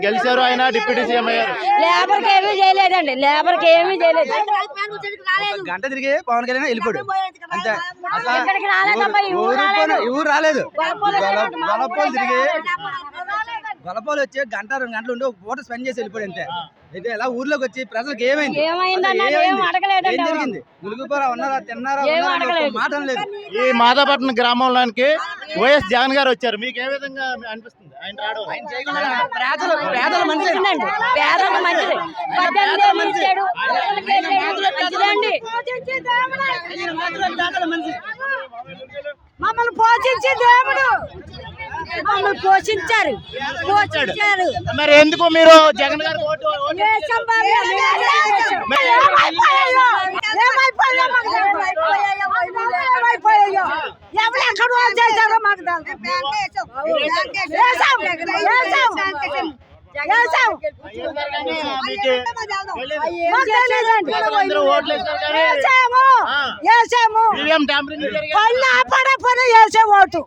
గెలిచారు, ఆయన deputy CM అయ్యారు. లేబర్కి ఏమీ చేయలేదండి, లేబర్కి ఏమీ చేయలేదు. గంట తిరిగి పవన్ కళ్యాణ్ వెళ్ళిపోయాడు అంతే. ఇక్కడికి రాలేదమ్మా, ఈ ఊరు రాలేదు. ఊరు రాలేదు. గొలపోలు తిరిగి రాలేదు. గొలపోలు వచ్చి గంట 2 గంటలు ఉండి ఒక పూట స్పెండ్ చేసి వెళ్ళిపోయాడు అంతే. అయితే ఇలా ఊర్లోకి వచ్చి ప్రజలకు ఏమైంది, ఏం జరిగింది, ములుగుపోరా ఉన్నారా, తిన్నారా, మాట లేదు. ఈ మాదాపట్నం గ్రామంలోనికి వైఎస్ జగన్ గారు వచ్చారు, మీకు ఏ విధంగా అనిపిస్తుంది ఆయన రావడం? ఆయన చేయకుండా పేదల మనిషి, పేదల మంచిది. 18 ఏళ్ళు ఇచ్చాడు. మంచిదండి. మమ్మల్ని పోషించే దేవుడు, మమ్మల్ని పోషించారు. మరి ఎందుకు మీరు జగన్ గారు ఓటు? ఎవరు ఎక్కడ చేశారో మాకు ఓటు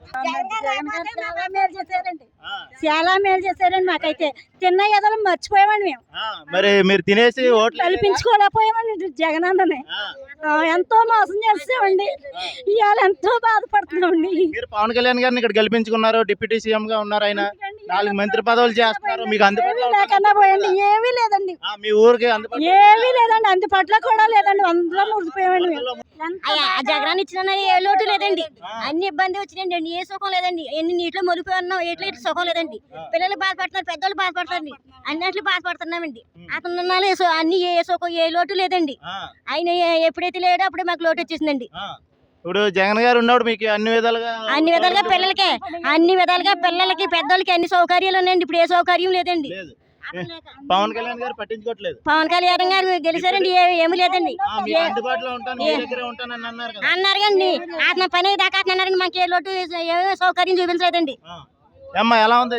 చాలా మేలు చేశారండి. మాకైతే తిన్న ఎదలు మర్చిపోయామండి. మేము మరి మీరు తినేసి ఓట్లు కల్పించుకోలేకపోయామండి. జగనన్నని ఎంతో మోసం చేస్తామండి. ఇవాళ ఎంతో బాధపడుతున్నామండి. మీరు పవన్ కళ్యాణ్ గారిని ఇక్కడ గెలిపించుకున్నారు, డిప్యూటీ సీఎం గా ఉన్నారు, ఆయన 4 మంత్రి పదవులు చేస్తున్నారు. మీకు అందుబాటులో లేకన్నా పోయండి, ఏమీ లేదండి. మీ ఊరికి అందుబాటులో ఏమీ లేదండి, అందుబాటులో కూడా లేదండి. అందులో ముడిపోయామండి మేము. జగన్ ఇచ్చిన ఏ లోటు లేదండి. అన్ని ఇబ్బంది వచ్చినాయండి. ఏ సుఖం లేదండి. ఎన్ని నీటిలో మునిగిపోయి ఉన్నాం, ఎట్లా సుఖం లేదండి. పిల్లలు బాధపడుతున్నారు, పెద్దలు బాధపడుతుంది, అన్నిట్లు బాధపడుతున్నామండి. అతను అన్ని ఏ సుఖం ఏ లోటు లేదండి. ఆయన ఎప్పుడైతే లేడో అప్పుడే మాకు లోటు వచ్చేసిందండి. ఇప్పుడు జగన్ గారు ఉన్నప్పుడు మీకు అన్ని విధాలుగా పిల్లలకి పిల్లలకి పెద్దలకి అన్ని సౌకర్యాలు ఉన్నాయండి. ఇప్పుడు ఏ సౌకర్యం లేదండి. పవన్ కళ్యాణ్ గారు పట్టించుకోవట్లేదు. పవన్ కళ్యాణ్ గారు గెలిచారండి, ఏమి లేదండి. అన్నారు కానీ అతని పని దాకా అన్నారండి. మాకు ఏ లోటు ఏ సౌకర్యం చూపించలేదండి. ఎలా ఉంది?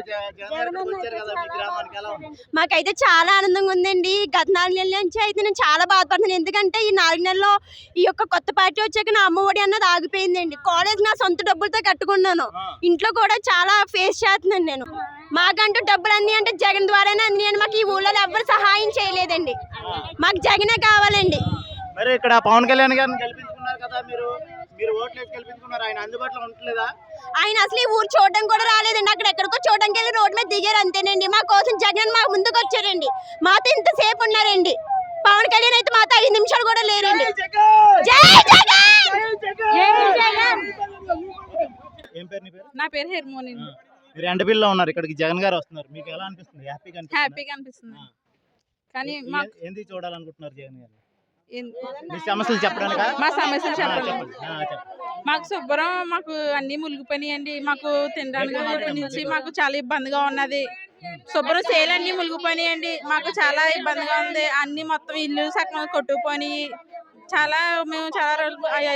మాకైతే చాలా ఆనందంగా ఉందండి. గత 4 నెలల నుంచి అయితే నేను చాలా బాధపడుతున్నాను. ఎందుకంటే ఈ 4 నెలల్లో ఈ యొక్క కొత్త పార్టీ వచ్చాక నా అమ్మఒడి అన్నది ఆగిపోయిందండి. కాలేజ్ నా సొంత డబ్బులతో కట్టుకున్నాను. ఇంట్లో కూడా చాలా ఫేస్ చేస్తున్నాను నేను. మాకంటూ డబ్బులు అన్ని అంటే జగన్ ద్వారానే అందినాయని. మాకు ఈ ఊళ్ళో ఎవరు సహాయం చేయలేదండి. మాకు జగనే కావాలండి. మరి ఇక్కడ పవన్ కళ్యాణ్ గారిని గెలిపించుకున్నారు కదా, మీరు ఓట్లు వేసి గెలిపించుకున్నారు, ఆయన అందుబాటులో ఉండలేదా? ఆయన అసలు ఈ ఊరు చూడడం కూడా రాలేదండి. అక్కడ ఎక్కడికో చూడడానికి వెళ్ళి రోడ్డు మీద దిగారు అంతేనండి. మా కోసం జగన్ మా ముందుకు వచ్చారండి. మాతో ఇంతసేపు ఉన్నారండి. పవన్ కళ్యాణ్ అయితే మాతో 5 నిమిషాలు కూడా లేరండి. జై జగన్. ఏం పేరు నీ పేరు? నా పేరు హెర్మోని. మీరు ఎండపిల్లో ఉన్నారు, ఇక్కడికి జగన్ గారు వస్తున్నారు, మీకు ఎలా అనిపిస్తుంది? హ్యాపీగా అనిపిస్తుంది. కానీ ఎందుకు చూడాలనుకుంటున్నారు జగన్ గారు? మా సమస్యలు చెప్పడానికి మాకు శుభ్రం, మాకు అన్ని మునిగిపోయినాయండి. మాకు తినడానికి నుంచి మాకు చాలా ఇబ్బందిగా ఉన్నది. శుభ్రం సేల్ అన్ని మునిగిపోయినాయండి. మాకు చాలా ఇబ్బందిగా ఉంది. అన్ని మొత్తం ఇల్లు సగం కొట్టుకుపోయి మేము చాలా రోజులు బాగా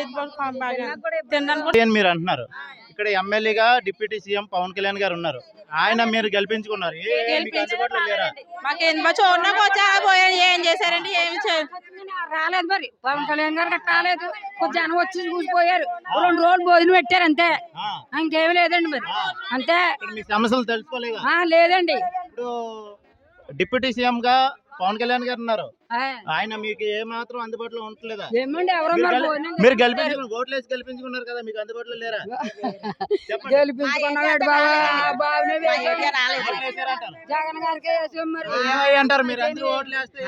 తినడానికి. మీరు అంటున్నారు, ఇక్కడ ఎమ్మెల్యేగా డిప్యూటీ సీఎం పవన్ కళ్యాణ్ గారు ఉన్నారు, ఆయన మీరు గెలిపించుకున్నారు, మాకు ఎనభై చూడడానికి వచ్చా పోయారు. ఏం చేశారండి? ఏమి రాలేదు. మరి పవన్ కళ్యాణ్ గారు రాలేదు. కొంచెం జనం వచ్చి చూసిపోయారు. 2 రోజులు భోజనం పెట్టారు అంతే, ఇంకేమి లేదండి. మరి అంతే. సమస్యలు తెలుసుకోలేదా? లేదండి. ఇప్పుడు డిప్యూటీ సీఎం గా పవన్ కళ్యాణ్ గారు ఉన్నారు, ఆయన మీకు ఏ మాత్రం అందుబాటులో ఉండలేదా? మీరు ఓట్లు వేసి గెలిపించుకున్నారు కదా, మీకు అందుబాటులో లేరా? అంటారు మీరు అందరూ ఓట్లు వేస్తే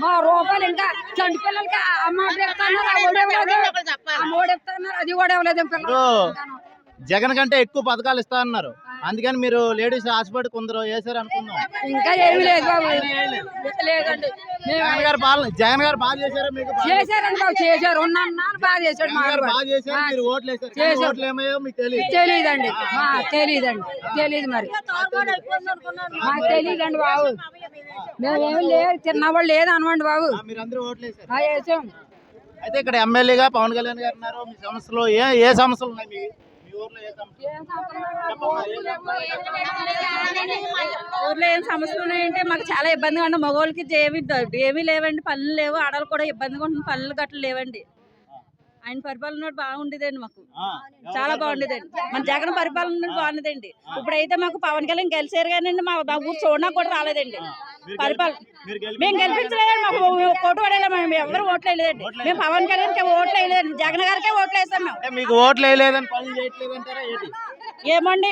మా రూపాయలు ఇంకా చంటి పిల్లలకి అమౌంట్ ఇస్తున్నారు, అది కూడా ఇవ్వలేదు. జగన్ కంటే ఎక్కువ పథకాలు ఇస్తా అన్నారు, అందుకని మీరు లేడీస్ ఆశపడి కొందరు వేసారు అనుకున్నాం. ఇంకా ఏమి లేదు బాబు, లేదండి. జగన్ గారు బాగా చేశారు, మీకు చేశారండి బాబు, చేశారు. బాగా చేశాడు, బాగా చేశారు. మీరు ఓట్లు వేసారు, ఓట్లు ఏమయ్యో మీకు తెలియదండి. తెలియదు మరి, మాకు తెలియదండి బాబు. మేమేమి లేదు, తిన్నవాళ్ళు లేదు అనవండి బాబు. మీరు అందరూ ఓట్లు వేసాం. అయితే ఇక్కడ ఎమ్మెల్యేగా పవన్ కళ్యాణ్ గారు ఉన్నారు, మీ సమస్యలు ఏ సమస్యలు ఉన్నాయి? మీ ఊర్లో ఏ సమస్య? చెప్పమ్మా, ఏ ఊర్లో ఏం సమస్యలు ఉన్నాయంటే మాకు చాలా ఇబ్బందిగా ఉంది. మగవాళ్ళకి ఏమీ లేవండి, పనులు లేవు. ఆడవాళ్ళు కూడా ఇబ్బందిగా ఉంటుంది, పనులు గట్ల లేవండి. ఆయన పరిపాలన బాగుండేదండి, మాకు చాలా బాగుండేదండి. మన జగన్ పరిపాలన బాగుండేదండి. ఇప్పుడైతే మాకు పవన్ కళ్యాణ్ గెలిచారు కానీ మా ఊరు చూడడానికి కూడా రాలేదండి. పరిపాలన మేము గెలిపించలేదండి, మాకు ఓటు పడేలా మేము ఎవరు ఓట్లు వేయలేదండి. మేము పవన్ కళ్యాణ్కి ఓట్లు వేయలేదండి, జగన్ గారికే ఓట్లు వేసాం మేము. అంటే మీకు ఓట్లు వేయలేదని పనులు చేయట్లేదు అంటారా ఏంటి? ఏమండి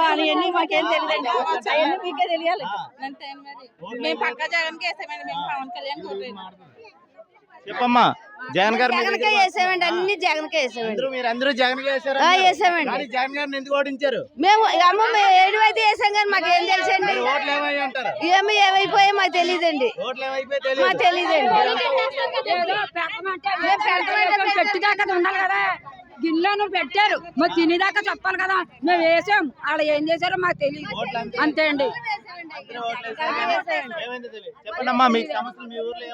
అవన్నీ మాకేం తెలియదండి, అవన్నీ మీకే తెలియాలి. అంతే మరి మేము పక్క జగన్కి వేసామండి, మేము పవన్ కళ్యాణ్ చెప్పమ్మా, జగన్ గారు జగన్కే వేసామండి, అన్ని జగన్కే వేసామండి. మీరందరూ జగన్ వేసారు, వేసామండి. కానీ జగన్ గారిని ఎందుకు ఓడించారు? మేము ఏడు అయితే వేసాం కానీ మాకు ఏం తెలుసండి. మరి ఓట్లు ఏమయ్యాయి అంటారు? ఏమైపోయాయి మాకు తెలియదండి, ఓట్లు ఏమైపోయి మాకు తెలియదండి. పెట్టిదాకా ఉండాలి కదా, గిన్నెలను పెట్టారు మరి తినేదాకా చెప్పాలి కదా. మేము వేసాం, వాళ్ళు ఏం చేశారో మాకు తెలియదు, అంతే అండి. చెప్పండి అమ్మా, మీ సమస్యలు మీ ఊర్లో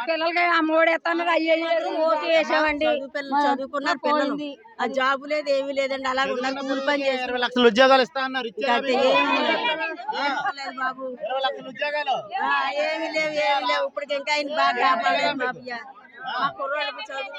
పిల్లలకి అమ్మఒడి ఎత్తన్నారు, అయ్యేది ఓటు వేసామండి. చదువుకున్న పిల్లలు ఆ జాబు లేదు, ఏమీ లేదండి. అలా ఉన్నారు, కూలి పని చేసి 20 లక్షల ఉద్యోగాలు ఇస్తా అన్నారు, ఇచ్చారా మీకు? బాబు 20 లక్షల ఉద్యోగాలు ఏమీ లేవు, ఏమీ లేవు. ఇప్పటికి ఇంకా ఆయన బాగా కాపాడలేదు బాబు. మా కుర్రోళ్ళకి చదువు